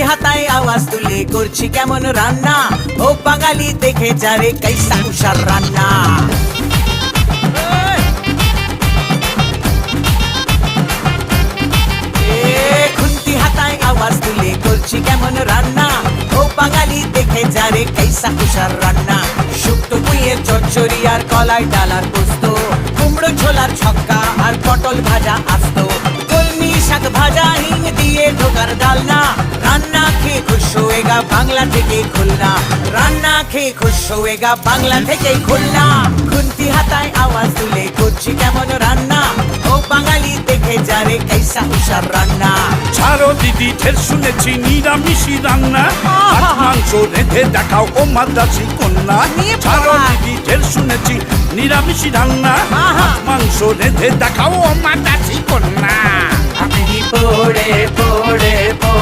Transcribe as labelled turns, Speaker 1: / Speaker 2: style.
Speaker 1: হাতায় আওয়াজ তুলে করছি কেমন রান্না, ও বাঙালি দেখে যারে কাইসা কুষার রান্না। খুন্তি হাতায় আওয়াজ তুলে করছি কেমন রান্না, ও বাঙালি দেখে যারে কাইসা কুষার রান্না। শুক্তো কুইয়ের চচ্চড়ি আর কলাই ডালার পোস্ত, কুমড়ো ছোলার ছক্কা আর পটল ভাজা আস্ত, কলমি শাক ভাজা হিং দিয়ে ঢোকার ডালনা। রান্না খেয়ে খুশ হয়েগা বাংলা থেকে খুলনা, রান্না খেয়ে খুশ হয়েগা বাংলা থেকে খুলনা। খুন্তি হাতায় আওয়াজ তুলে করছি কেমন রান্না, ও বাঙালি দেখে যারে কাইসা কুষার রান্না।
Speaker 2: ছাড়ো দিদি ঢের শুনেছি নিরামিষি রান্না, মাছ মাংস রেঁধে দেখাও ও মাদ্রাসি কন্যা। ছাড়ো দিদি ঢের শুনেছি নিরামিষি রান্না, মাছ মাংস রেঁধে দেখাও ও মাদ্রাসি কন্যা।
Speaker 1: আমি পড়ে পড়ে পড়ে